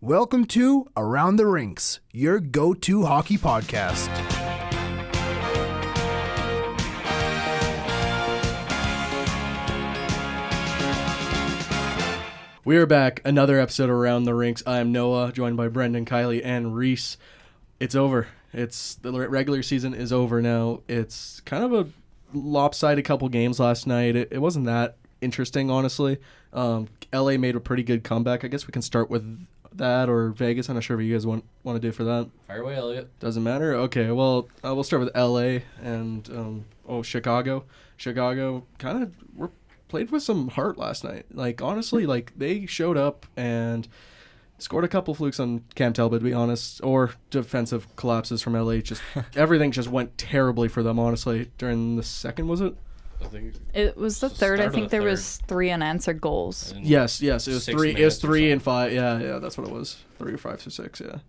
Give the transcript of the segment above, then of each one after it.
Welcome to Around the Rinks, your go-to hockey podcast. We are back, another episode of Around the Rinks. I am Noah, joined by Brendan, Kylee, and Reece. It's over. The regular season is over now. It's kind of a lopsided couple games last night. It wasn't that interesting, honestly. LA made a pretty good comeback. I guess we can start with that or Vegas. I'm not sure what you guys want to do for that. Fire away, Elliot. Doesn't matter? Okay, well, we'll start with LA and Chicago. Chicago kind of played with some heart last night. Like, honestly, they showed up and scored a couple flukes on Cam Talbot, to be honest, or defensive collapses from LA. Just everything just went terribly for them, honestly, during the second, was it? I think it was the third. I think there was 3 unanswered goals. Yes, it was 3. It was 3 and 5. Yeah, that's what it was. 3 or 5 or 6. Yeah,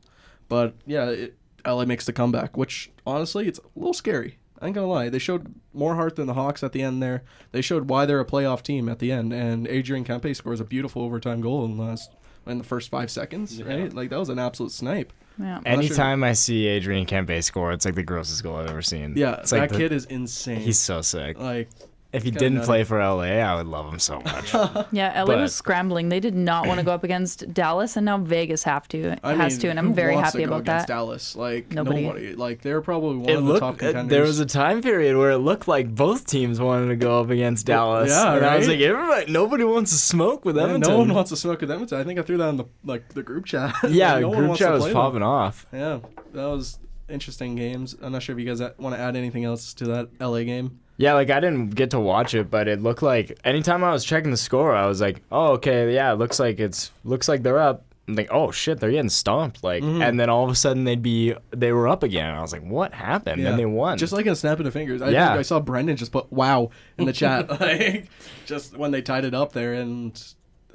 but yeah, LA makes the comeback, which honestly, it's a little scary. I ain't gonna lie. They showed more heart than the Hawks at the end there. They showed why they're a playoff team at the end, and Adrian Kempe scores a beautiful overtime goal in the first 5 seconds. Right, like that was an absolute snipe. Yeah. Anytime I see Adrian Kempe score, it's like the grossest goal I've ever seen. Yeah, it's that kid is insane. He's so sick. Like, if he didn't play for LA, I would love him so much. Yeah, LA was scrambling. They did not want to go up against Dallas, and now Vegas has to, and I'm very happy about that. Dallas, like Nobody. Like they're probably one of the top contenders. There was a time period where it looked like both teams wanted to go up against Dallas. Yeah, and right? I was like, nobody wants to smoke with Edmonton. No one wants to smoke with Edmonton. I think I threw that in the group chat. Yeah, no group chat was popping off. Yeah, that was interesting games. I'm not sure if you guys want to add anything else to that LA game. Yeah, like I didn't get to watch it, but it looked like anytime I was checking the score, I was like, "Oh, okay, yeah, it looks like they're up." I'm like, "Oh shit, they're getting stomped!" Like, and then all of a sudden they were up again. And I was like, "What happened?" Yeah. And they won, just like in a snap of the fingers. I saw Brendan just put "wow" in the chat, like just when they tied it up there, and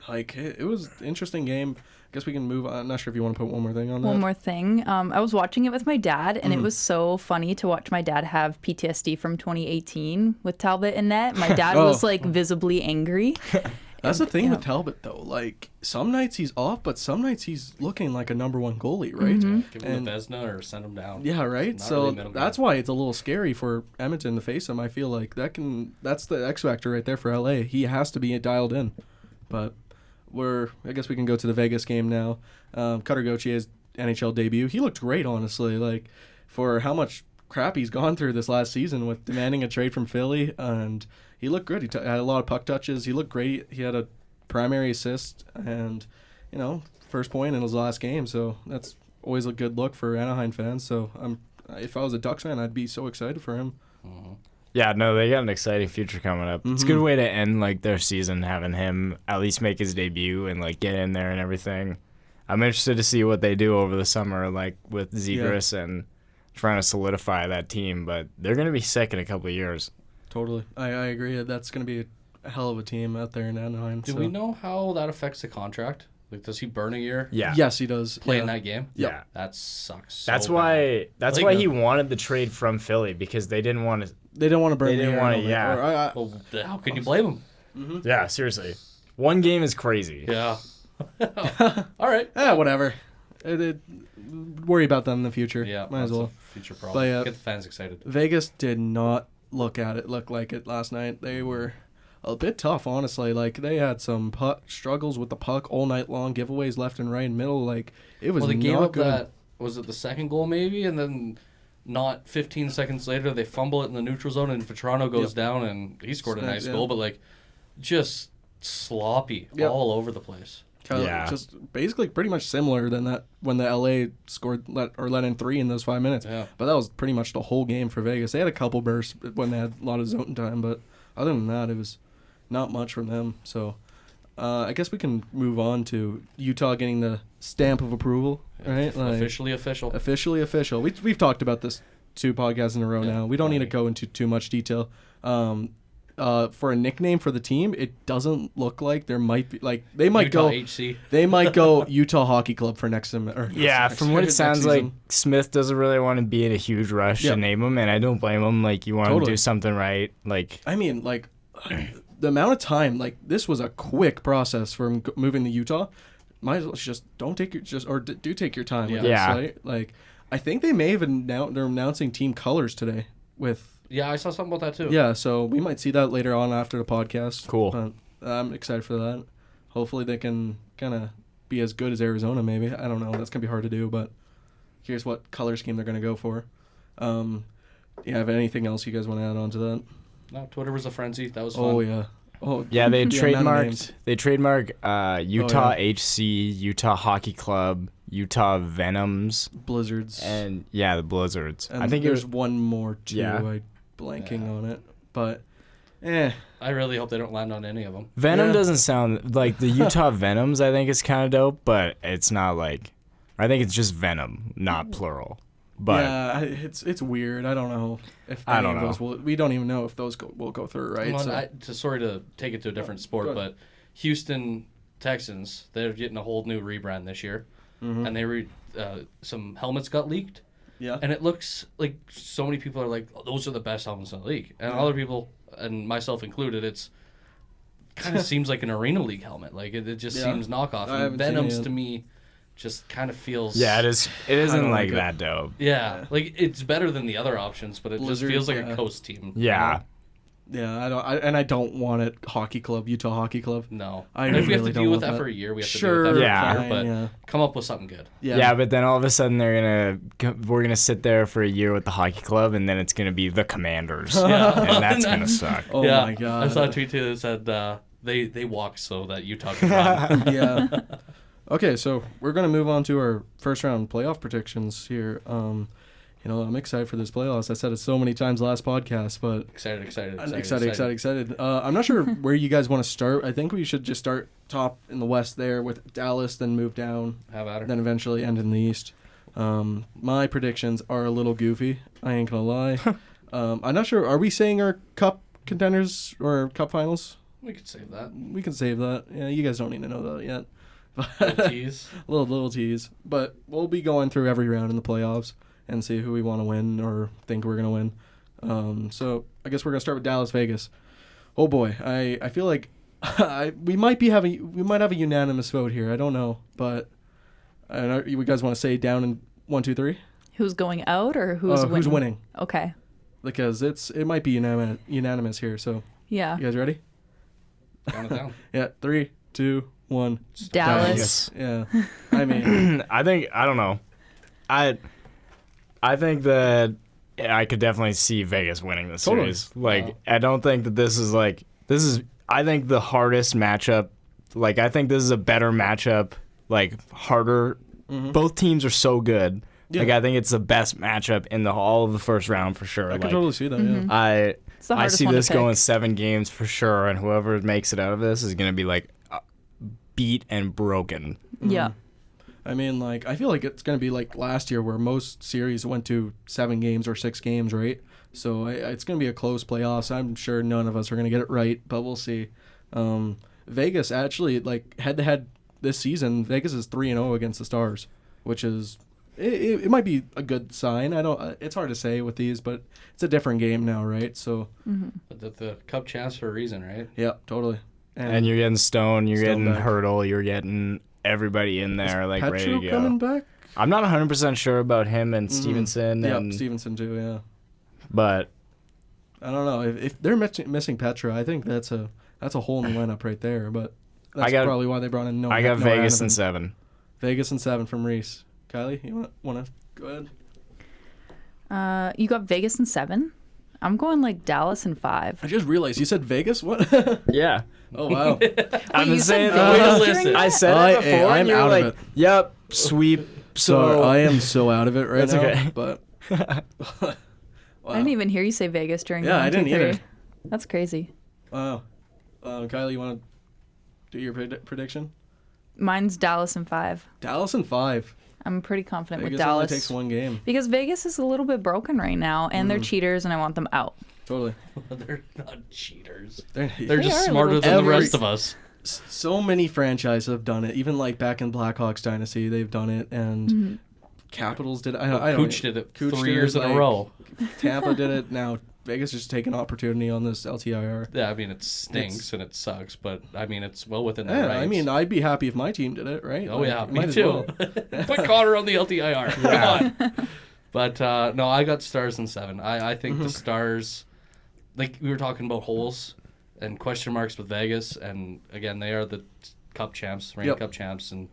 like it was an interesting game. I guess we can move on. I'm not sure if you want to put one more thing on that. One more thing. I was watching it with my dad, and it was so funny to watch my dad have PTSD from 2018 with Talbot in net. My dad was like visibly angry. That's the thing with Talbot, though. Like, some nights he's off, but some nights he's looking like a number one goalie, right? Mm-hmm. give him the Vezina or send him down. Yeah, right? So really that's why it's a little scary for Edmonton to face him. I feel like that's the X factor right there for LA. He has to be dialed in. But I guess we can go to the Vegas game now. Cutter Gauthier's NHL debut. He looked great, honestly. Like, for how much crap he's gone through this last season with demanding a trade from Philly, and he looked good. He had a lot of puck touches. He looked great. He had a primary assist and, first point in his last game. So that's always a good look for Anaheim fans. So if I was a Ducks fan, I'd be so excited for him. Mm-hmm. Yeah, no, they got an exciting future coming up. Mm-hmm. It's a good way to end their season, having him at least make his debut and get in there and everything. I'm interested to see what they do over the summer, with Zegras and trying to solidify that team. But they're going to be sick in a couple of years. Totally, I agree. That's going to be a hell of a team out there in Anaheim. Do we know how that affects the contract? Like, does he burn a year? Yeah. Yes, he does. Play in that game? Yeah. That sucks. That's why he wanted the trade from Philly, because they didn't want to. They didn't want to burn. They didn't want to. Yeah. Well, how can you blame him? Mm-hmm. Yeah, seriously. One game is crazy. Yeah. All right. Whatever. Worry about them in the future. Yeah. Might as well. Future problem. But, get the fans excited. Vegas did not look like it last night. They were a bit tough, honestly. Like, they had some struggles with the puck all night long, giveaways left and right and middle. Like, it was they gave not up good. Was it the second goal maybe, and then not 15 seconds later they fumble it in the neutral zone and Vetrano goes down and he scored a nice goal, but just sloppy all over the place. Just basically pretty much similar than that when the LA let in 3 in those 5 minutes. Yeah. But that was pretty much the whole game for Vegas. They had a couple bursts when they had a lot of zone time, but other than that, it was not much from them. So I guess we can move on to Utah getting the stamp of approval, right? Officially official. Officially official. We've talked about this 2 podcasts in a row now. We don't need to go into too much detail. For a nickname for the team, it doesn't look like there might be they might Utah go HC. They might go Utah Hockey Club for next semester. Yeah, from what it sounds like, Smith doesn't really want to be in a huge rush to name him, and I don't blame him. You want to do something right. I mean, the amount of time, this was a quick process from moving to Utah. might as well just don't take your do take your time with Yeah. this, right? Like, I think they may have they're announcing team colors today with. Yeah, I saw something about that too. Yeah, so we might see that later on after the podcast. Cool. But I'm excited for that. Hopefully they can kind of be as good as Arizona, maybe. I don't know. That's going to be hard to do, but here's what color scheme they're going to go for. You have anything else you guys want to add on to that? No, Twitter was a frenzy. That was fun. Oh, yeah. Oh, Yeah, they amount of names. trademarked Utah yeah. HC, Utah Hockey Club, Utah Venoms, Blizzards. and the Blizzards. And I think there's one more, too. Yeah. I'm blanking on it. But, I really hope they don't land on any of them. Venom Yeah. doesn't sound like the Utah Venoms. I think is kind of dope, but it's not like. I think it's just Venom, not plural. But yeah, it's weird. I don't know if I any don't of know. those will. We don't even know if those will go through, right? Well, So, sorry to take it to a different sport, go but Houston Texans, they're getting a whole new rebrand this year, and they some helmets got leaked, yeah. and it looks like so many people are like, oh, those are the best helmets in the league, and other people, and myself included, it's kind of seems like an Arena League helmet, like it just Yeah. seems knockoff. I And haven't seen it Venoms yet. to me just kind of feels yeah, it is. It isn't don't like like it. that dope. Yeah, like it's better than the other options, but it Blizzard, just feels like yeah. a coast team. Yeah. Yeah, I don't want it. Hockey club, Utah Hockey Club. No, I and if we have really to don't deal with want that that. for a year, we have to Sure, deal with that Yeah. for a year, but yeah. come up with something good. Yeah, but then all of a sudden we're gonna sit there for a year with the hockey club, and then it's gonna be the Commanders, Yeah. and that's gonna suck. Oh yeah, my god. I saw a tweet too that said they walk so that Utah can run. Yeah. Okay, so we're gonna move on to our first round playoff predictions here. I'm excited for this playoffs. I said it so many times last podcast, but excited. I'm excited. I'm not sure where you guys want to start. I think we should just start top in the West there with Dallas, then move down, Have at her. then eventually end in the East. My predictions are a little goofy. I ain't gonna lie. I'm not sure. Are we saying our cup contenders or cup finals? We could save that. We can save that. Yeah, you guys don't need to know that yet. Little tease. little tease. But we'll be going through every round in the playoffs and see who we want to win or think we're gonna win. So I guess we're gonna start with Dallas Vegas. Oh boy, I feel like we might have a unanimous vote here. I don't know, but I don't know, you guys want to say down in 1, 2, 3? Who's going out or who's winning? Who's winning? Okay. Because it might be unanimous here. So Yeah. you guys ready? Count it down. Yeah, 3, 2, 1. Dallas. Yeah. I mean, I don't know. I think that I could definitely see Vegas winning this Totally. series. Like, Wow. I don't think that this is I think the hardest matchup. Like, I think this is a better matchup. Like, harder. Both teams are so good. Yeah. Like, I think it's the best matchup in all of the first round for sure. I Like, could totally see that. Yeah. It's the I hardest see one to this pick. going 7 games for sure, and whoever makes it out of this is going to be like beat and broken. Yeah. I mean, like, I feel like it's going to be like last year where most series went to 7 games or 6 games, right? So it's going to be a close playoffs. I'm sure none of us are going to get it right, but we'll see. Vegas, actually, like, head-to-head this season, Vegas is 3-0 against the Stars, which is... It might be a good sign. It's hard to say with these, but it's a different game now, right? So, But the cup champs for a reason, right? yeah, totally. And you're getting Stone, you're Stone getting back. Hurdle, you're getting everybody in there, like, ready Petro to go. coming back? I'm not 100% sure about him and Stevenson, Yeah, and Stevenson too, yeah. but I don't know. If they're missing Petra, I think that's a hole in the lineup right there, but that's probably why they brought in I got Noah Vegas Hanneman. in 7. Vegas and 7 from Reece. Kylie, you want to go ahead? You got Vegas in 7. I'm going like Dallas in 5. I just realized you said Vegas. What? Yeah. Oh wow. I've you been said saying Vegas during during that? I said I- it before, I'm and you're out of like, it. "Yep, sweep." So I am so out of it right That's now. okay. But wow. I didn't even hear you say Vegas during Yeah, the I 1, 2, didn't either. 3. That's crazy. Wow. Kylie, you want to do your prediction? Mine's Dallas in 5. Dallas in 5. I'm pretty confident Vegas with Dallas. only takes 1 game. Because Vegas is a little bit broken right now, and they're cheaters, and I want them out. Totally. They're not cheaters. They're They're just are a smarter little than the cheaters. rest of us. So many franchises have done it. Even like back in Blackhawks Dynasty, they've done it, and Capitals did it. I don't Cooch did it Cooch 3 did years it, in a like, row. Tampa did it. Now Vegas just take an opportunity on this LTIR. Yeah, I mean, it stinks and it sucks, but I mean, it's well within their Yeah, rights. I mean, I'd be happy if my team did it, right? Oh, Like, yeah, might me as too. well. Put Connor on the LTIR. Come on. But, no, I got Stars in 7. I think the Stars, like we were talking about holes and question marks with Vegas, and, again, they are the Cup champs, reigning Cup champs, and,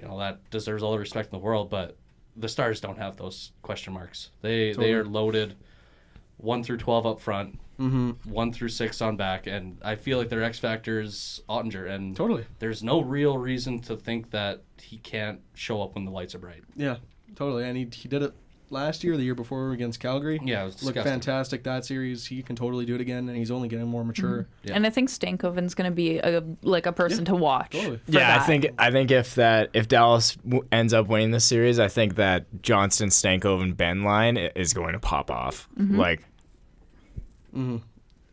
you know, that deserves all the respect in the world, but the Stars don't have those question marks. They are loaded 1 through 12 up front, 1 through 6 on back, and I feel like their X factor is Ottinger, and there's no real reason to think that he can't show up when the lights are bright. Yeah, totally. And he did it last year, the year before against Calgary. Yeah, it was looked disgusting. Fantastic that series. He can totally do it again, and he's only getting more mature. Yeah. And I think Stankoven's going to be a person to watch. Totally. for Yeah, that. I think if Dallas ends up winning the series, I think that Johnston, Stankoven, Ben line is going to pop off. Like,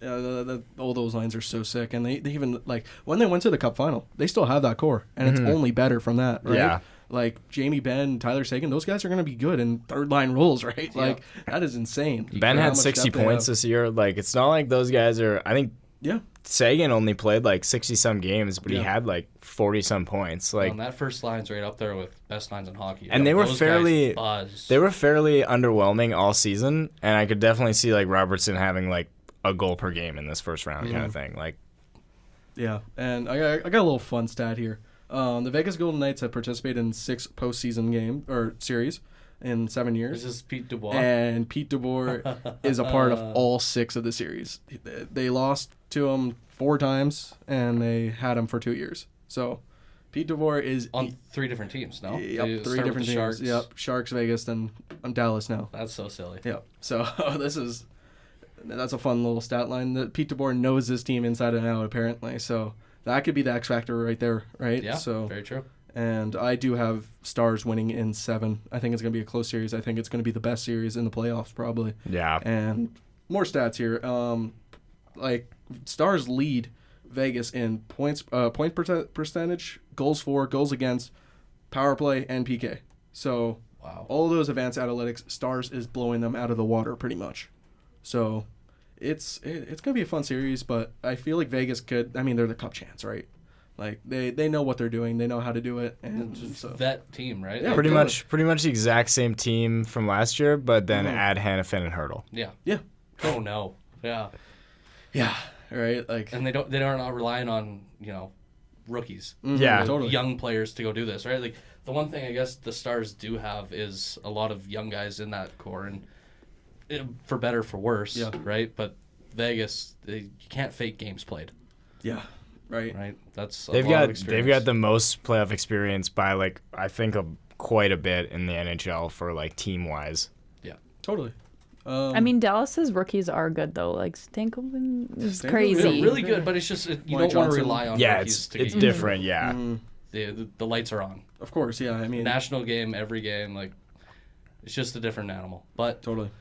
Yeah, all those lines are so sick, and they even like when they went to the Cup final, they still have that core, and it's only better from that, right? Yeah. Like Jamie Benn, Tyler Seguin, those guys are going to be good in third line roles, right? Like that is insane. Ben For how had much 60 depth they points have. this year. Like, it's not like those guys are. I think Yeah, Sagan only played like 60-some games, but he Yeah. had like 40-some points. Like, And that first line's right up there with best lines in hockey. And they were Those fairly- guys buzz. they were fairly underwhelming all season, and I could definitely see like Robertson having like a goal per game in this first round kind of thing. Like, yeah. And I got a little fun stat here. The Vegas Golden Knights have participated in 6 postseason game or series in 7 years. This is Pete Dubois. And Pete DeBoer is a part of all 6 of the series. They lost to him 4 times, and they had him for 2 years. So Pete DeBoer is on 3 different teams, no? They Yep, 3 start with different the teams. Sharks. Yep, Sharks, Vegas, then Dallas now. That's so silly. Yep. So that's a fun little stat line. That Pete DeBoer knows this team inside and out, apparently. So that could be the X factor right there, right? Yeah, So very true. and I do have Stars winning in 7. I think it's going to be a close series. I think it's going to be the best series in the playoffs, probably. yeah. And more stats here. Like Stars lead Vegas in point percentage, goals for, goals against, power play, and PK. So Wow. all those advanced analytics, Stars is blowing them out of the water pretty much. So it's gonna be a fun series, but I feel like Vegas could. I mean, they're the Cup champs, right? Like they know what they're doing. They know how to do it, and so Vet team, right? Yeah, Like, pretty totally. much the exact same team from last year, but then add Hannafin and Hurdle. yeah. yeah, Oh no. Yeah. yeah, right. Like And they are not relying on, rookies. Yeah. totally. Young players to go do this, right? Like the one thing I guess the Stars do have is a lot of young guys in that core, and for better for worse, Yeah. right? But Vegas, you can't fake games played, Yeah, right. right? That's They've lot of got experience. the most playoff experience by like I think quite a bit in the NHL for like team wise. Totally. I mean, Dallas's rookies are good though. Like Stankoven is Stankoven- crazy. Yeah, really good, but it's just you Mike don't want to Johnson. rely on Yeah, rookies to it's get you. different. Yeah, The lights are on. Of course, yeah. I mean, National game, every game, like it's just a different animal. But totally.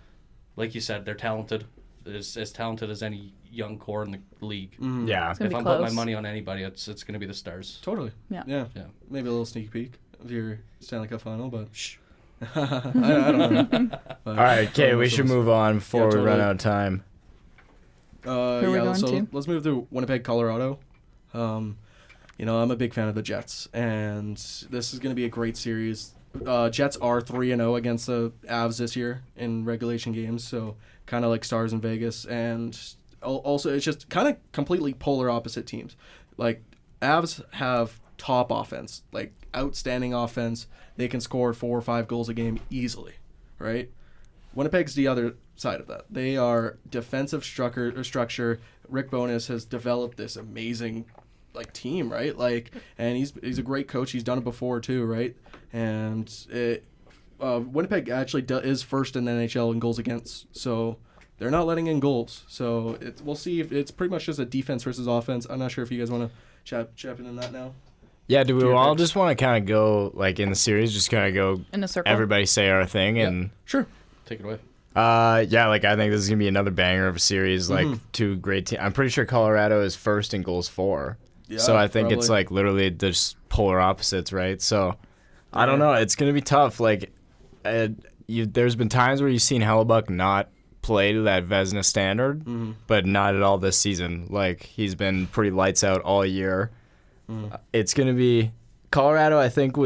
like you said, they're talented. As talented as any young core in the league. yeah. It's gonna If be I'm putting my close. money on anybody, it's going to be the Stars. Totally. Yeah. Yeah. Yeah. Maybe a little sneak peek of your Stanley Cup final, but I don't know. All right, okay, we should move on before we run totally. out of time. Who are we going so to? let's move to Winnipeg, Colorado. I'm a big fan of the Jets, and this is going to be a great series. Jets are 3-0 against the Avs this year in regulation games, so kind of like Stars in Vegas, and also it's just kind of completely polar opposite teams. Like Avs have top offense, like outstanding offense. They can score 4 or 5 goals a game easily, right? Winnipeg's the other side of that. They are defensive structure. Rick Bowness has developed this amazing team, right? And he's a great coach. He's done it before too, right? And Winnipeg actually is first in the NHL in goals against, so they're not letting in goals. So we'll see if it's pretty much just a defense versus offense. I'm not sure if you guys want to chap in that now. Yeah, do we your all picks. just want to kind of go like in the series, just kind of go In a circle. everybody say our thing and Sure. Take it away. yeah, like I think this is gonna be another banger of a series. Like two great teams. I'm pretty sure Colorado is first in goals for. Yeah, So I think it's probably. like literally just polar opposites, right? So I don't know. It's gonna be tough. Like, there's been times where you've seen Hellebuck not play to that Vezina standard, but not at all this season. Like, he's been pretty lights out all year. It's going to be Colorado, I think,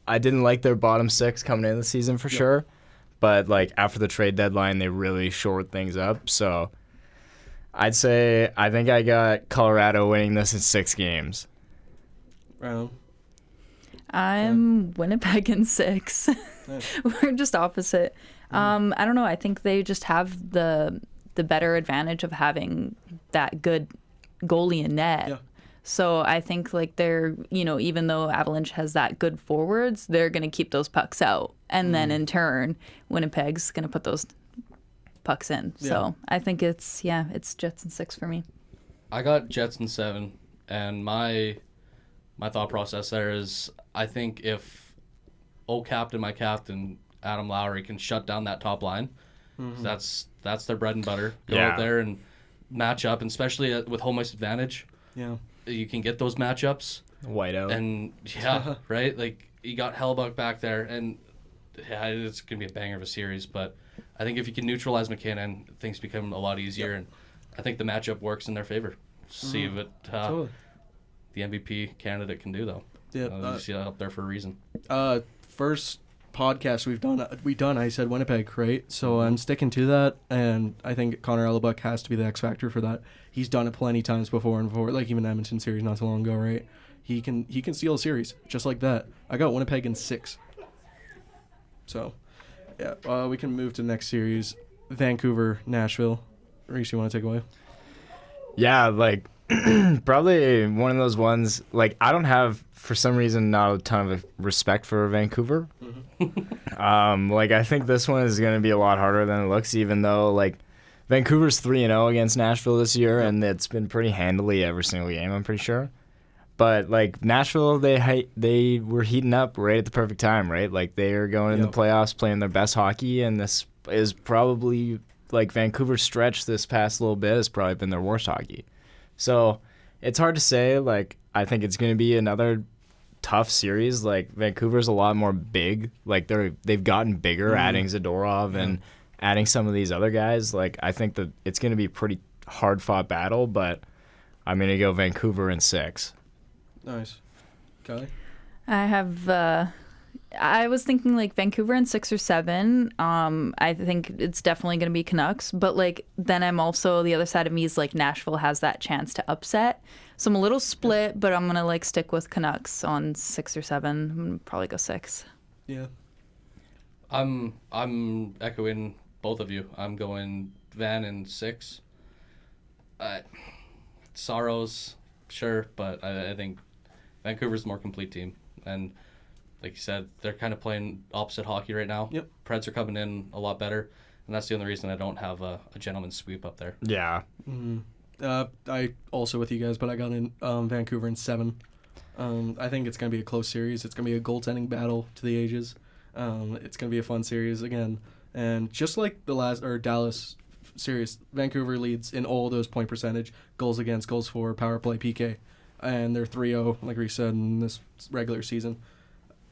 I didn't like their bottom 6 coming into the season for sure, but like after the trade deadline, they really shored things up. So I'd say I think I got Colorado winning this in 6 games. Right. I'm Winnipeg in 6. Nice. We're just opposite. I don't know. I think they just have the better advantage of having that good goalie in net. Yeah. So I think like they're, even though Avalanche has that good forwards, they're going to keep those pucks out. And then in turn, Winnipeg's going to put those pucks in. Yeah. So I think it's Jets in 6 for me. I got Jets in 7, and my thought process there is I think if my captain, Adam Lowry, can shut down that top line, that's their bread and butter. Go out there and match up, and especially with home ice advantage. Yeah. You can get those matchups. Whiteout. And, right? Like, you got Hellbuck back there, and it's going to be a banger of a series. But I think if you can neutralize McKinnon, things become a lot easier. And I think the matchup works in their favor. See what Totally. the MVP candidate can do, though. Yeah. You see that up there for a reason. First podcast we've done, I said Winnipeg, right? So I'm sticking to that, and I think Connor Hellebuyck has to be the X factor for that. He's done it plenty times before, like even Edmonton series not so long ago, right? He can steal a series just like that. I got Winnipeg in 6. So, yeah, we can move to the next series, Vancouver, Nashville. Reece, you want to take away? Yeah, like probably one of those ones. Like, I don't have, for some reason, not a ton of respect for Vancouver. Like, I think this one is going to be a lot harder than it looks, even though like Vancouver's 3-0 against Nashville this year, and it's been pretty handily every single game, I'm pretty sure. But like Nashville, they were heating up right at the perfect time, right? Like, they are going in the playoffs, playing their best hockey, and this is probably like Vancouver's stretch this past little bit has probably been their worst hockey. So it's hard to say. Like, I think it's going to be another tough series. Like, Vancouver's a lot more big. Like, they've gotten bigger, adding Zadorov and adding some of these other guys. Like, I think that it's going to be a pretty hard fought battle, but I'm going to go Vancouver in 6. Nice. Kylee? I was thinking like Vancouver in 6 or 7. I think it's definitely going to be Canucks, but like then I'm also, the other side of me is like Nashville has that chance to upset. So I'm a little split, but I'm going to like stick with Canucks on 6 or 7. I'm going to probably go 6. Yeah. I'm echoing both of you. I'm going Van in 6. Sorrows, sure, but I think Vancouver's a more complete team. And like you said, they're kind of playing opposite hockey right now. Yep. Preds are coming in a lot better, and that's the only reason I don't have a gentleman's sweep up there. Yeah. I also with you guys, but I got in Vancouver in 7. I think it's going to be a close series. It's going to be a goaltending battle to the ages. It's going to be a fun series again. And just like the Dallas series, Vancouver leads in all those point percentage, goals against, goals for, power play, PK. And they're 3-0, like Reece said, in this regular season.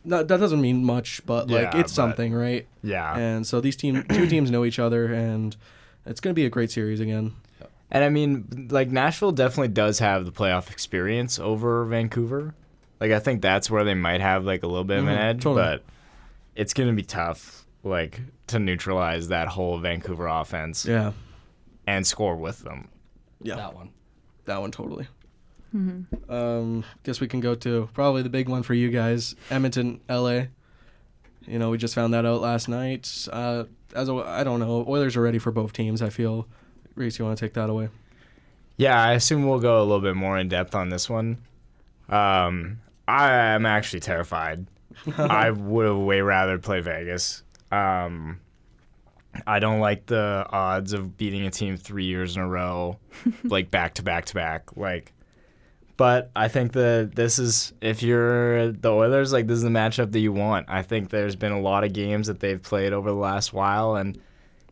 No, that doesn't mean much, but like it's something, right? Yeah. And so these two teams know each other, and it's going to be a great series again. And I mean, like, Nashville definitely does have the playoff experience over Vancouver. Like, I think that's where they might have like a little bit of an edge, but it's going to be tough, like, to neutralize that whole Vancouver offense. Yeah. And score with them. Yeah. That one totally. Mm-hmm. Guess we can go to probably the big one for you guys, Edmonton, LA. You know, we just found that out last night. I don't know. Oilers are ready for both teams, I feel. Reece, you want to take that away? Yeah, I assume we'll go a little bit more in depth on this one. I am actually terrified. I would have way rather play Vegas. I don't like the odds of beating a team 3 years in a row, like back to back to back. Like, but I think that this is, if you're the Oilers, like, this is the matchup that you want. I think there's been a lot of games that they've played over the last while, and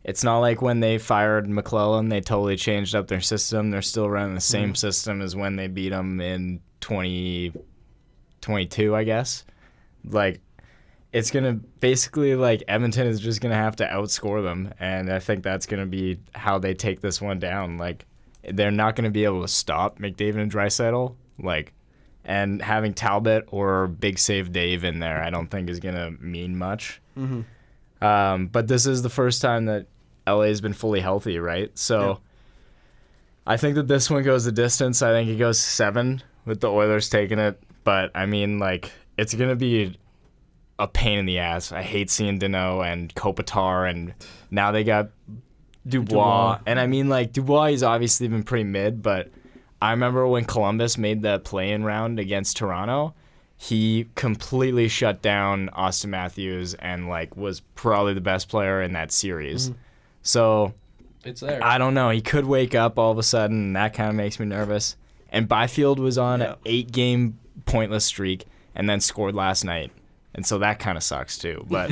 it's not like when they fired McClellan, they totally changed up their system. They're still running the same system as when they beat them in 2022, I guess. Like, it's going to basically, like, Edmonton is just going to have to outscore them. And I think that's going to be how they take this one down. Like, they're not going to be able to stop McDavid and Draisaitl. Like, and having Talbot or Big Save Dave in there, I don't think is going to mean much. Mm-hmm. But this is the first time that LA has been fully healthy, right? So I think that this one goes the distance. I think it goes 7 with the Oilers taking it. But, I mean, like, it's going to be a pain in the ass. I hate seeing Danault and Kopitar, and now they got Dubois. And I mean, like, Dubois, he's obviously been pretty mid, but I remember when Columbus made the play-in round against Toronto, he completely shut down Austin Matthews and, like, was probably the best player in that series. Mm-hmm. So it's there. I don't know. He could wake up all of a sudden, and that kind of makes me nervous. And Byfield was on an 8-game pointless streak and then scored last night. And so that kind of sucks too. But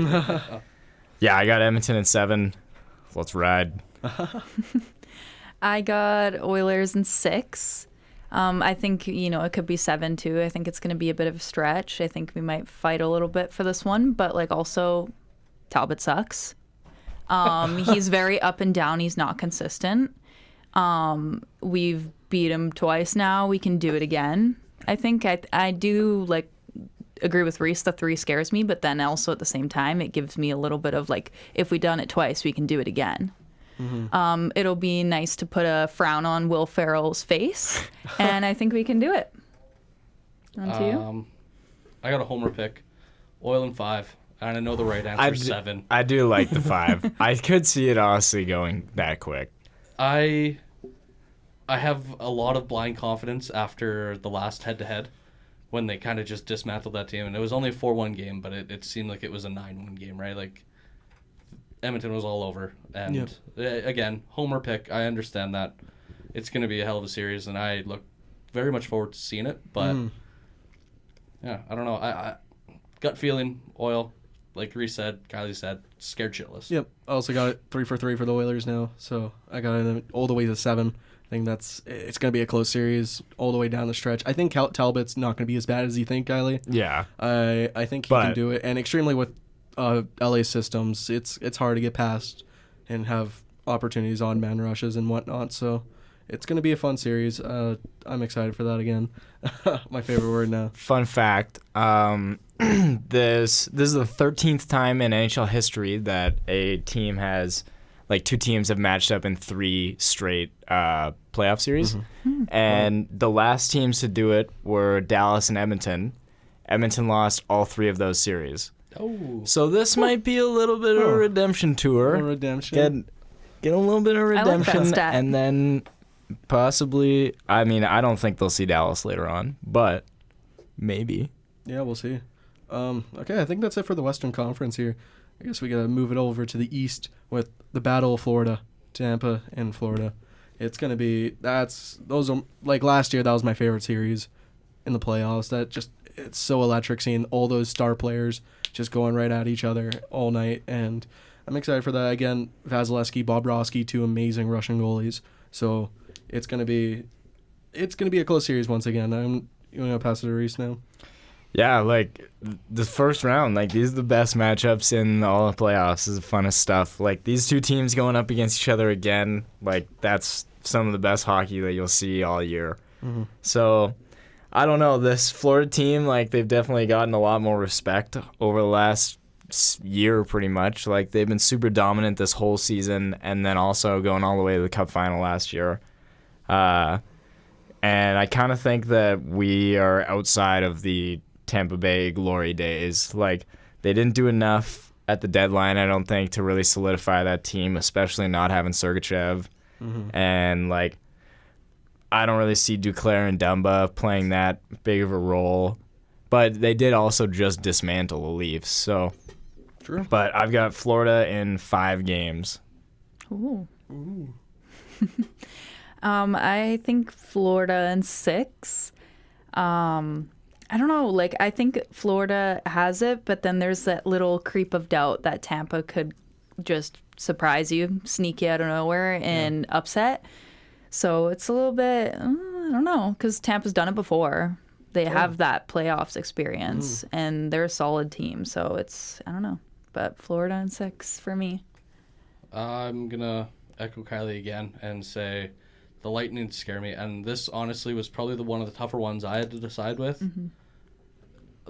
yeah, I got Edmonton in 7. Let's ride. I got Oilers in 6. I think, it could be 7 too. I think it's going to be a bit of a stretch. I think we might fight a little bit for this one, but like also Talbot sucks. He's very up and down. He's not consistent. We've beat him twice now. We can do it again. I think I do like agree with Reece. The 3 scares me, but then also at the same time, it gives me a little bit of like, if we done it twice, we can do it again. Mm-hmm. It'll be nice to put a frown on Will Ferrell's face, and I think we can do it. On to you. I got a homer pick. Oil in 5. And I know the right answer is 7. I do like the 5. I could see it honestly going that quick. I have a lot of blind confidence after the last head-to-head when they kind of just dismantled that team. And it was only a 4-1 game, but it seemed like it was a 9-1 game, right? Like, Edmonton was all over. And, again, homer pick. I understand that. It's going to be a hell of a series, and I look very much forward to seeing it. But, yeah, I don't know. I gut feeling, Oil. Like Reece said, Kylee said, scared shitless. Yep. I also got it 3 for 3 for the Oilers now. So I got it all the way to 7. I think it's going to be a close series all the way down the stretch. I think Talbot's not going to be as bad as you think, Kylee. Yeah. I think he can do it. And extremely with LA systems, it's hard to get past and have opportunities on man rushes and whatnot. So it's going to be a fun series. I'm excited for that again. My favorite word now. Fun fact. This is the 13th time in NHL history that a team has, like, 2 teams have matched up in 3 straight playoff series. Mm-hmm. And the last teams to do it were Dallas and Edmonton. Edmonton lost all 3 of those series. Oh. So this might be a little bit of a redemption tour. A redemption. Get a little bit of redemption. I like that stat. And then possibly, I mean, I don't think they'll see Dallas later on, but maybe. Yeah, we'll see. Okay, I think that's it for the Western Conference here. I guess we got to move it over to the East with the Battle of Florida, Tampa and Florida. It's going to be, those are, like last year, that was my favorite series in the playoffs. It's so electric seeing all those star players just going right at each other all night. And I'm excited for that. Again, Vasilevsky, Bobrovsky, 2 amazing Russian goalies. So it's going to be a close series once again. You want to pass it to Reece now? Yeah, like, the first round, like, these are the best matchups in all the playoffs. This is the funnest stuff. Like, these 2 teams going up against each other again, like, that's some of the best hockey that you'll see all year. Mm-hmm. So, I don't know. This Florida team, like, they've definitely gotten a lot more respect over the last year, pretty much. Like, they've been super dominant this whole season, and then also going all the way to the Cup final last year. And I kind of think that we are outside of the Tampa Bay glory days. Like, they didn't do enough at the deadline, I don't think, to really solidify that team, especially not having Sergachev. Mm-hmm. And, like, I don't really see Duclair and Dumba playing that big of a role. But they did also just dismantle the Leafs. So, true. But I've got Florida in 5 games. Ooh. I think Florida in 6. I don't know, like, I think Florida has it, but then there's that little creep of doubt that Tampa could just surprise you, sneak you out of nowhere, and upset. So it's a little bit, I don't know, because Tampa's done it before. they have that playoffs experience, and they're a solid team. So it's, I don't know. But Florida in 6 for me. I'm going to echo Kylee again and say the Lightning scare me. And this, honestly, was probably one of the tougher ones I had to decide with. Mm-hmm.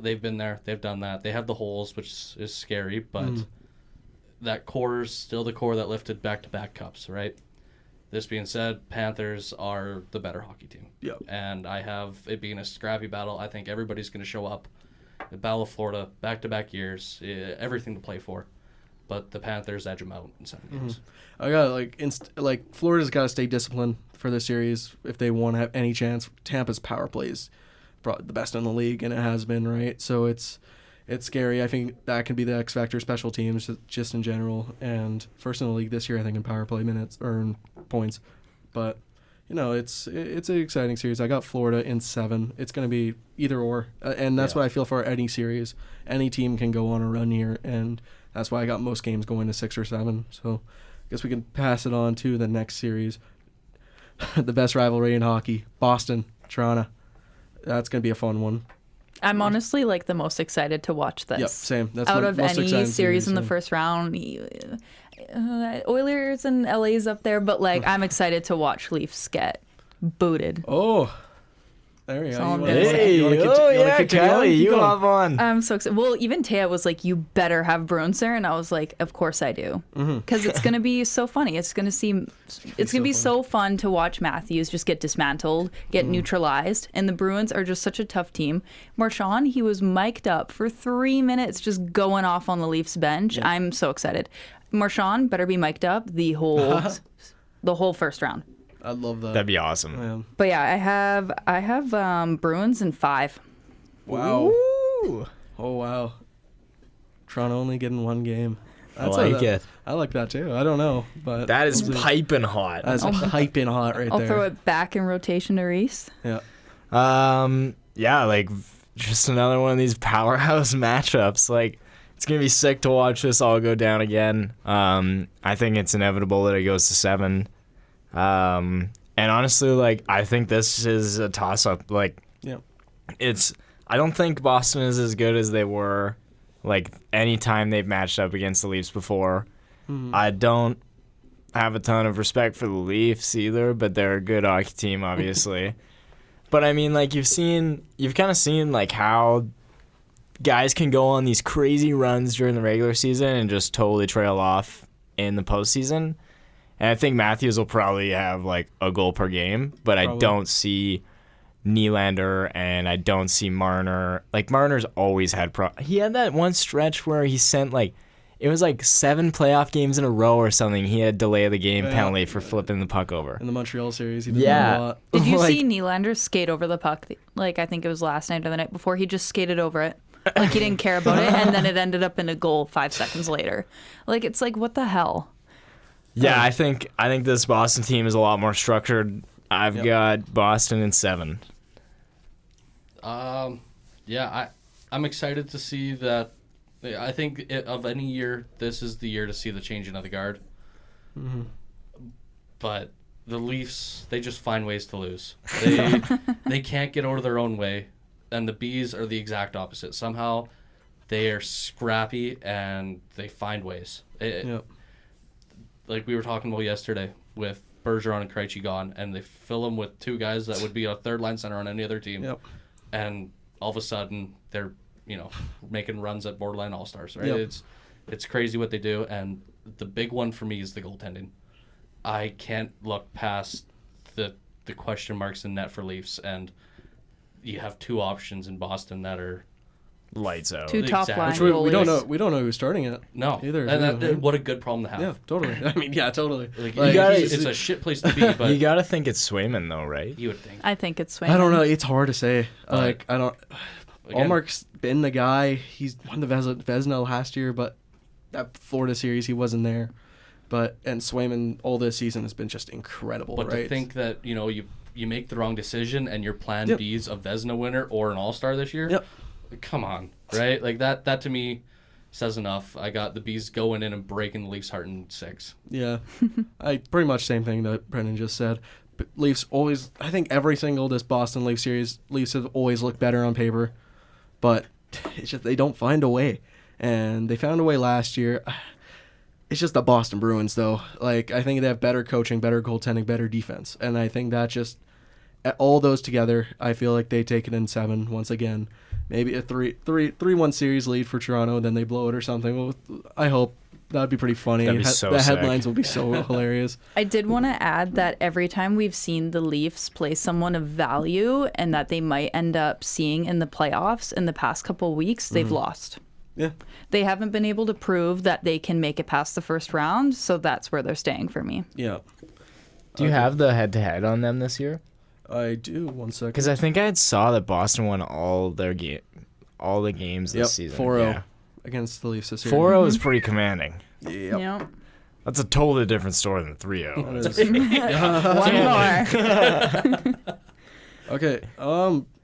They've been there. They've done that. They have the holes, which is scary. But that core is still the core that lifted back-to-back cups, right? This being said, Panthers are the better hockey team. Yep. And I have it being a scrappy battle. I think everybody's going to show up. The Battle of Florida, back-to-back years, everything to play for. But the Panthers edge them out in 7 games. I got Florida's got to stay disciplined for the series if they want to have any chance. Tampa's power play is probably the best in the league, and it has been, right? So it's scary. I think that can be the X factor. Special teams just in general, and first in the league this year, I think, in power play minutes or in points. But it's an exciting series. I got Florida in 7. It's going to be either or, and that's what I feel for any series. Any team can go on a run here, and that's why I got most games going to 6 or 7. So I guess we can pass it on to the next series. The best rivalry in hockey, Boston, Toronto. That's going to be a fun one. I'm honestly the most excited to watch this. Yep, same. That's out my of most any series in the first round. Oilers and LA's up there, but I'm excited to watch Leafs get booted. Oh, there we go. Kylee, you hop on. I'm so excited. Well, even Taya was like, "You better have Bruins there," and I was like, "Of course I do," because it's gonna be so funny. It's gonna be so fun to watch Matthews just get dismantled, get neutralized, and the Bruins are just such a tough team. Marchand, he was mic'd up for 3 minutes, just going off on the Leafs bench. Yeah. I'm so excited. Marchand better be mic'd up the whole first round. I love that. That'd be awesome. Yeah. But yeah, I have Bruins in 5. Wow. Ooh. Oh wow. Toronto only getting 1 game. I like it. I like that too. I don't know, but that is piping hot. That's piping hot right I'll there. throw it back in rotation to Reece. Yeah. Yeah, just another one of these powerhouse matchups. It's gonna be sick to watch this all go down again. I think it's inevitable that it goes to 7. And honestly, I think this is a toss-up. I don't think Boston is as good as they were, any time they've matched up against the Leafs before. Mm-hmm. I don't have a ton of respect for the Leafs either, but they're a good hockey team, obviously. But I mean, you've kind of seen how guys can go on these crazy runs during the regular season and just totally trail off in the postseason. And I think Matthews will probably have a goal per game, but I don't see Nylander and I don't see Marner. Marner's always had he had that one stretch where he sent it was 7 playoff games in a row or something. He had delay of the game penalty for flipping the puck over. In the Montreal series, he did that a lot. Did you see Nylander skate over the puck? I think it was last night or the night before. He just skated over it. He didn't care about it, and then it ended up in a goal 5 seconds later. It's what the hell? Yeah, I think this Boston team is a lot more structured. I've got Boston in 7. Yeah, I'm excited to see that. I think of any year, this is the year to see the changing of the guard. Mm-hmm. But the Leafs, they just find ways to lose. They can't get out of their own way, and the Bees are the exact opposite. Somehow, they are scrappy and they find ways. Like we were talking about yesterday with Bergeron and Krejci gone, and they fill them with 2 guys that would be a third-line center on any other team. Yep. And all of a sudden, they're making runs at borderline all-stars, right? Yep. It's crazy what they do, and the big one for me is the goaltending. I can't look past the question marks in net for Leafs, and you have 2 options in Boston that are lights out. 2 top line goalies. We don't know who's starting it. No, either. And what a good problem to have. Yeah, totally. I mean, yeah, totally. It's a shit place to be. But you gotta think it's Swayman though, right? You would think. I think it's Swayman. I don't know. It's hard to say. Allmark's been the guy. He's won the Vezina last year, but that Florida series he wasn't there. And Swayman all this season has been just incredible. But right? to think that you make the wrong decision and your plan B is a Vezina winner or an All-Star this year. Yep. Come on, right? That to me says enough. I got the Bees going in and breaking the Leafs' heart in 6. Yeah, I pretty much same thing that Brendan just said. Leafs always, I think every single this Boston Leafs series, Leafs have always looked better on paper, but it's just they don't find a way, and they found a way last year. It's just the Boston Bruins, though. Like, I think they have better coaching, better goaltending, better defense, and I think that just all those together, I feel like they take it in 7 once again. Maybe a 3-1 series lead for Toronto, then they blow it or something. Well, I hope. That'd be pretty funny. That'd be so the sick. headlines will be so hilarious. I did want to add that every time we've seen the Leafs play someone of value and that they might end up seeing in the playoffs in the past couple weeks, they've lost. Yeah. They haven't been able to prove that they can make it past the first round, so that's where they're staying for me. Yeah. Do you have the head-to-head on them this year? I do. 1 second. Because I think I saw that Boston won all the games this season. 4-0 Yeah. against the Leafs this year. 4-0 is pretty commanding. Yep. Yeah. That's a totally different story than 3-0. That is- One more. Okay.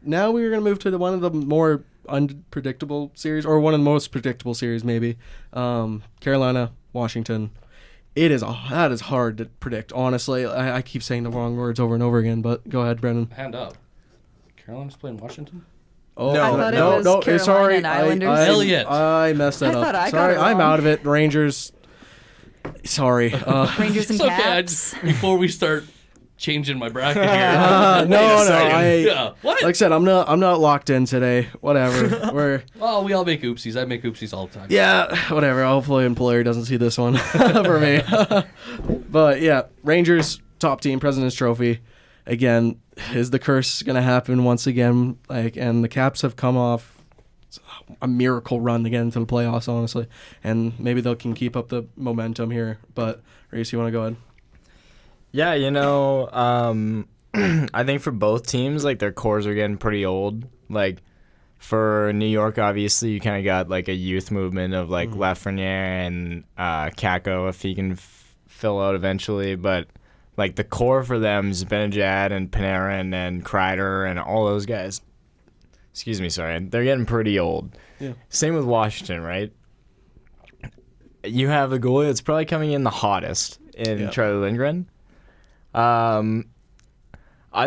Now we're gonna move to one of the more unpredictable series, or one of the most predictable series, maybe. Carolina, Washington. That is hard to predict. Honestly, I keep saying the wrong words over and over again. But go ahead, Brendan. Hand up. Carolina's playing Washington? Oh No, I thought it was Carolina sorry. and Islanders. Elliot. I messed that I up. thought I got Sorry, it I'm wrong. out of it. Rangers. Sorry. Rangers and It's okay. Caps. Before we start changing my bracket here. No. Yeah. What? Like I said, I'm not locked in today. Whatever. Well, we all make oopsies. I make oopsies all the time. Yeah, whatever. Hopefully, employer doesn't see this one for me. But yeah, Rangers top team, President's Trophy. Again, is the curse gonna happen once again? And the Caps have come off a miracle run to get into the playoffs, honestly, and maybe they can keep up the momentum here. But Reece, you want to go ahead? Yeah, I think for both teams, like, their cores are getting pretty old. Like, for New York, obviously, you kind of got, like, a youth movement of, like, Lafreniere and Kakko, if he can fill out eventually. But, like, the core for them is Benajad and Panarin and Kreider and all those guys. Excuse me, sorry. They're getting pretty old. Yeah. Same with Washington, right? You have a goalie that's probably coming in the hottest in Charlie Lindgren. I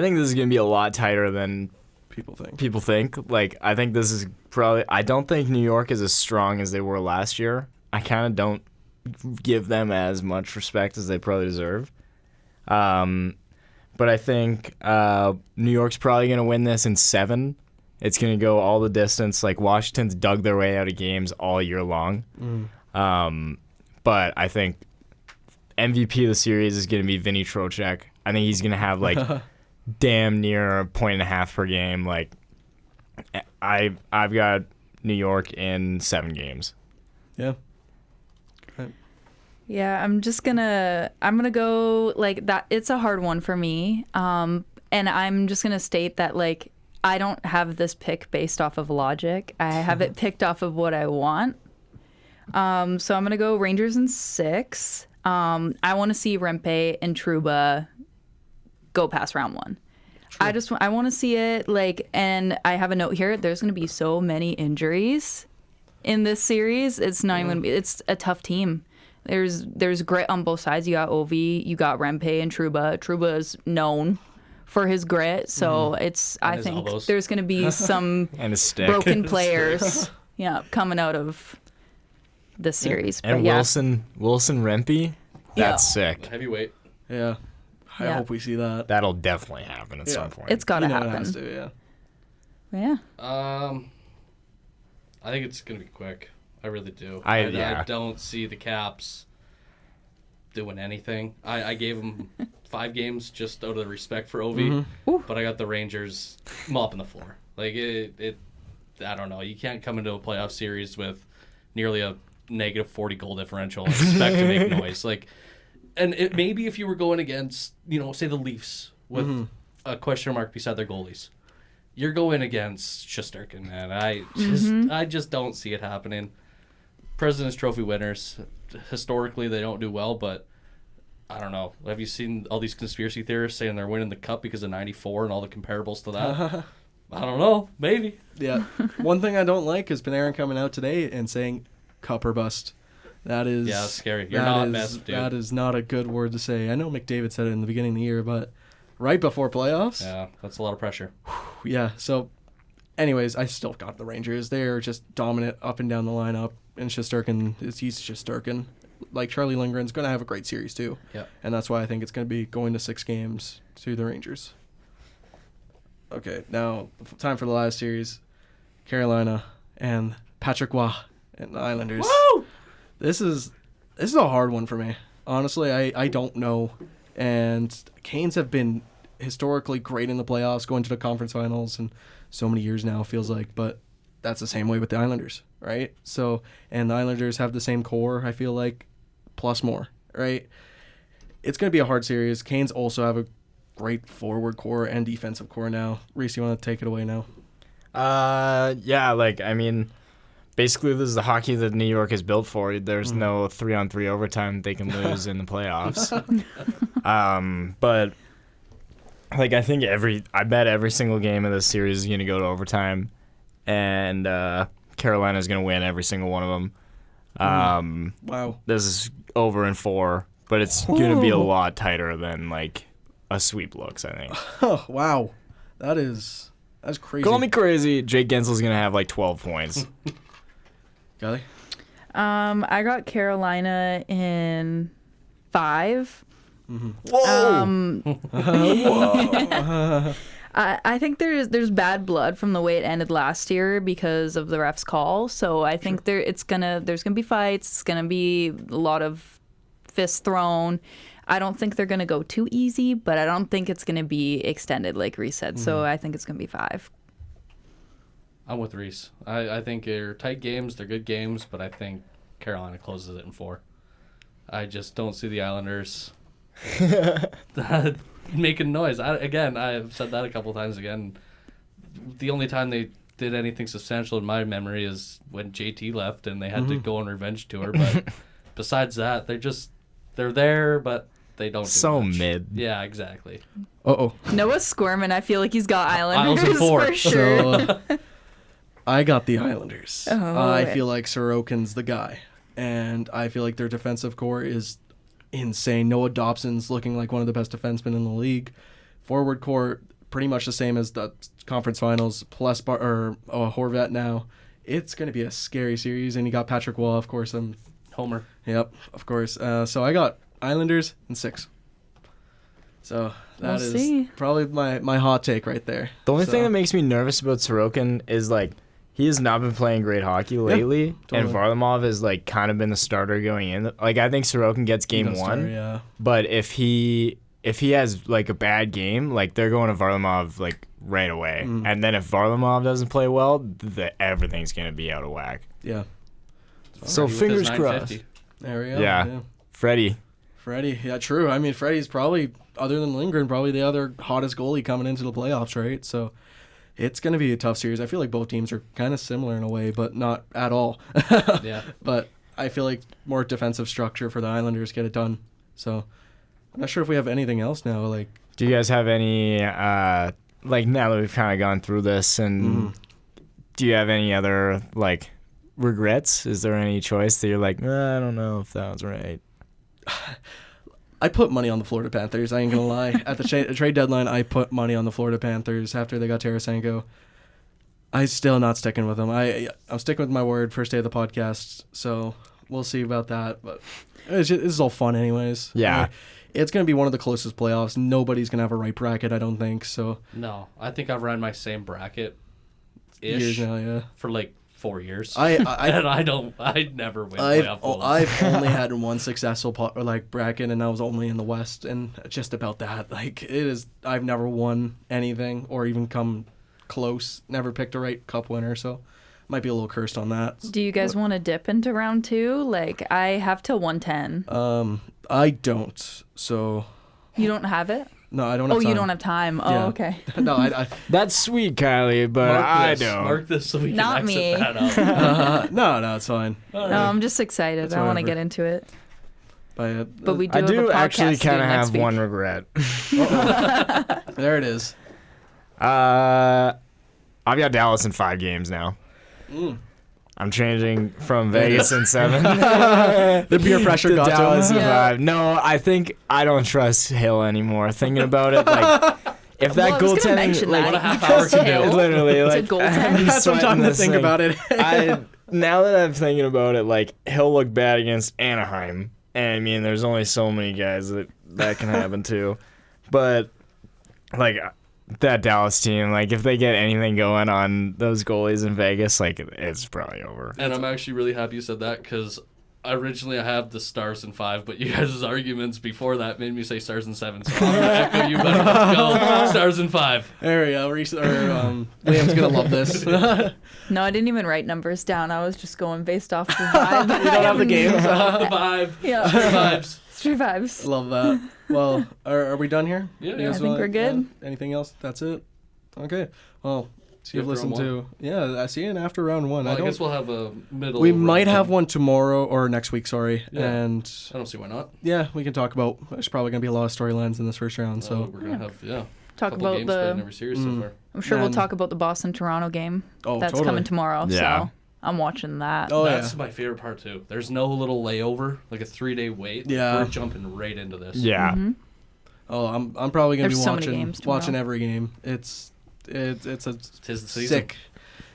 think this is going to be a lot tighter than people think. Like, I think this is probably... I don't think New York is as strong as they were last year. I kind of don't give them as much respect as they probably deserve. But I think New York's probably going to win this in 7. It's going to go all the distance. Like, Washington's dug their way out of games all year long. But I think MVP of the series is going to be Vinny Trocheck. I think he's going to have, like, damn near 1.5 per game. Like, I've got New York in 7 games. Yeah. Yeah, I'm gonna go like that. It's a hard one for me. And I'm just gonna state that, like, I don't have this pick based off of logic. I have it picked off of what I want. So I'm gonna go Rangers in 6. I want to see Rempe and Trouba go past round 1. I want to see it, like, and I have a note here. There's gonna be so many injuries in this series. It's not even gonna be. It's a tough team. There's grit on both sides. You got Ovi, you got Rempe and Trouba. Trouba is known for his grit, so I think elbows. there's going to be some And a stick. broken players, coming out of this series. And but Wilson Rempe, that's sick. Heavyweight. Yeah. I Yeah. hope we see that. That'll definitely happen at some point. It's got to You know happen. It has to, yeah. Yeah. I think it's gonna be quick. I really do. Yeah. I don't see the Caps doing anything. I gave them 5 games just out of respect for Ovi, but I got the Rangers mopping the floor. Like, it I don't know. You can't come into a playoff series with nearly a negative 40 goal differential and expect to make noise. Like, and it maybe if you were going against, say the Leafs with a question mark beside their goalies, you're going against Shesterkin, man. I just don't see it happening. President's Trophy winners, historically they don't do well, but I don't know. Have you seen all these conspiracy theorists saying they're winning the cup because of '94 and all the comparables to that? I don't know. Maybe. Yeah. One thing I don't like is Panarin coming out today and saying cup or bust. That is... Yeah, that's scary. You're not messed, dude. That is not a good word to say. I know McDavid said it in the beginning of the year, but right before playoffs. Yeah, that's a lot of pressure. Yeah. So, anyways, I still got the Rangers. They're just dominant up and down the lineup. And Shesterkin, he's Shesterkin. Like, Charlie Lindgren's going to have a great series, too. Yeah. And that's why I think it's going to be going to 6 games to the Rangers. Okay, now, time for the last series. Carolina and Patrick Waugh and the Islanders. Woo! This is a hard one for me. Honestly, I don't know. And Canes have been historically great in the playoffs, going to the conference finals, and so many years now, feels like. But that's the same way with the Islanders, right? So, and the Islanders have the same core, I feel like, plus more, right? It's going to be a hard series. Canes also have a great forward core and defensive core now. Reece, you want to take it away now? Yeah, like, I mean, basically this is the hockey that New York is built for. There's no 3-on-3 overtime they can lose in the playoffs. But, like, I bet every single game of this series is going to go to overtime, and Carolina's going to win every single one of them. Wow. This is over in 4, but it's going to be a lot tighter than, like, a sweep looks, I think. Oh, wow. That's crazy. Call me crazy. Jake Gensel's going to have, like, 12 points. Kylee? I got Carolina in 5. Whoa! I think there's bad blood from the way it ended last year because of the ref's call. So I think there's gonna be fights. It's gonna be a lot of fists thrown. I don't think they're gonna go too easy, but I don't think it's gonna be extended like Reece said. So I think it's gonna be 5. I'm with Reece. I think they're tight games. They're good games, but I think Carolina closes it in 4. I just don't see the Islanders making noise. I've said that a couple times again. The only time they did anything substantial in my memory is when JT left and they had to go on revenge tour. But besides that, they're there, but they don't do So much. mid. Yeah, exactly. Uh-oh. Noah's squirming. I feel like he's got Islanders Isles in 4. for sure. So, I got the Islanders. Oh, I okay. feel like Sorokin's the guy. And I feel like their defensive core is insane. Noah Dobson's looking like one of the best defensemen in the league. Forward core, pretty much the same as the conference finals, plus Horvat now. It's going to be a scary series. And you got Patrick Waugh, of course. Homer. Yep, of course. So I got Islanders in 6. So that We'll is see. probably my hot take right there. The only So- thing that makes me nervous about Sorokin is, like, he has not been playing great hockey lately, totally. and Varlamov has, like, kind of been the starter going in. Like, I think Sorokin gets game Does 1, start, yeah. but if he has, like, a bad game, like, they're going to Varlamov, like, right away. And then if Varlamov doesn't play well, everything's going to be out of whack. Yeah. So With his fingers 950. crossed. There we go. Yeah. Freddie. Freddie, yeah, true. I mean, Freddie's probably, other than Lindgren, probably the other hottest goalie coming into the playoffs, right? So it's going to be a tough series. I feel like both teams are kind of similar in a way, but not at all. Yeah. But I feel like more defensive structure for the Islanders get it done. So I'm not sure if we have anything else now. Like, Do you guys have any, like, now that we've kind of gone through this, and do you have any other, like, regrets? Is there any choice that you're like, I don't know if that was right? I put money on the Florida Panthers. I ain't gonna lie. At the trade deadline, I put money on the Florida Panthers after they got Tarasenko. I'm still not sticking with them. I'm sticking with my word. First day of the podcast, so we'll see about that. But this is all fun, anyways. Yeah. It's gonna be one of the closest playoffs. Nobody's gonna have a right bracket, I don't think. So No, I think I've run my same bracket years now, yeah. for like 4 years. I never win playoff goals. I've only had one successful bracket, and that was only in the West, and just about that. Like, it is, I've never won anything or even come close. Never picked a right cup winner, so might be a little cursed on that. Do you guys want to dip into round 2? Like, I have till 110. I don't. So You don't have it? no, I don't have Oh, time. you don't have time. Oh, Yeah. okay. No, I That's sweet, Kylie, but I don't. Mark this so we can Not exit me. that out. no, it's fine. No, I'm just excited. It's I want to whatever. get into it. But we do I have do a podcast actually to do kind of next have week. one regret. There it is. I've got Dallas in 5 games now. I'm changing from Vegas in 7. The beer pressure to got Dallas to in him. 5. No, I think I don't trust Hill anymore. Thinking about it, like if that Well, I was gonna goaltending, mention like What a half hour can do. literally, It's a like goaltend. That's some time to think about it. Now that I'm thinking about it, like he'll look bad against Anaheim, and I mean, there's only so many guys that can happen to, but like that Dallas team, like if they get anything going on those goalies in Vegas, like it's probably over. And I'm actually really happy you said that because originally I have the Stars in 5, but you guys' arguments before that made me say Stars in 7. So I'm going to echo you, buddy. Let's go. Stars in 5. There we go. Liam's gonna love this. You don't No, I didn't even write numbers down. I was just going based off the vibe. have the games. The vibe. Yeah. Vibes. Straight vibes. Love that. Well, are we done here? Yeah, You yeah. guys I think want- we're good. Anything else? That's it. Okay. Well, See you've you after listened to. round Yeah, I see it after round 1. Well, I I guess don't. we'll have a middle. We might round. have one tomorrow or next week. Sorry. Yeah. And I don't see why not. yeah, we can talk about. There's probably gonna be a lot of storylines in this first round. So So we're going to have, Talk couple about games played in the. every series so far. I'm sure we'll And- talk about the Boston-Toronto game. oh, That's totally. coming tomorrow. Yeah. So I'm watching that. Oh That's yeah. my favorite part, too. There's no little layover, like a 3-day wait. Yeah. We're jumping right into this. Yeah, Oh, I'm probably gonna There's be so many watching games tomorrow. watching every game. It's a Tis the season.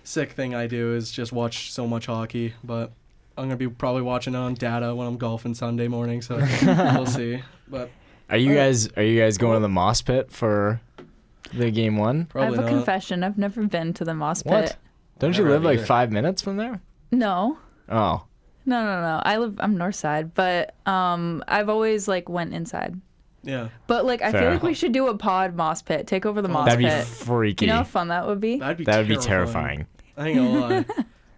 sick thing I do is just watch so much hockey. But I'm gonna be probably watching it on data when I'm golfing Sunday morning. So we'll see. But are you guys going to the Moss Pit for the game 1? I have probably a not. confession. I've never been to the Moss Pit. What? Don't you Never live like either. 5 minutes from there? No. Oh, No. I'm north side, but I've always like went inside. Yeah, But like I feel Fair. like we should do a pod Moss Pit. Take over the Moss that'd be Pit. freaky. You know how fun that would be? that'd be That would be terrifying. I ain't gonna lie.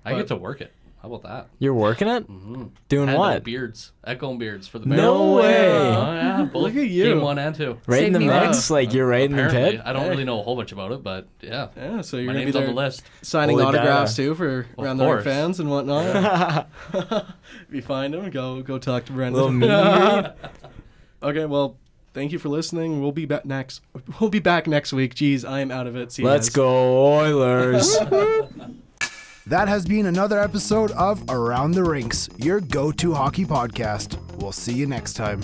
I get to work it. How about that? You're working it? Mm-hmm. Doing And what? beards. Echo Beards for the No Bears. way. Oh, yeah. Both Look at you. Game 1 and 2. Right in the Save me mix? Like you're right in the Apparently. pit? I don't Hey. really know a whole bunch about it, but yeah. Yeah, so you're My gonna be name's on there the list. signing Holy autographs data. too for Of around the Ring course. fans and whatnot. If you find them, go talk to Brendan. Little meet and Okay, well, thank you for listening. We'll be back next. We'll be back next week. Jeez, I am out of it. See you Let's guys. go Oilers. That has been another episode of Around the Rinks, your go-to hockey podcast. We'll see you next time.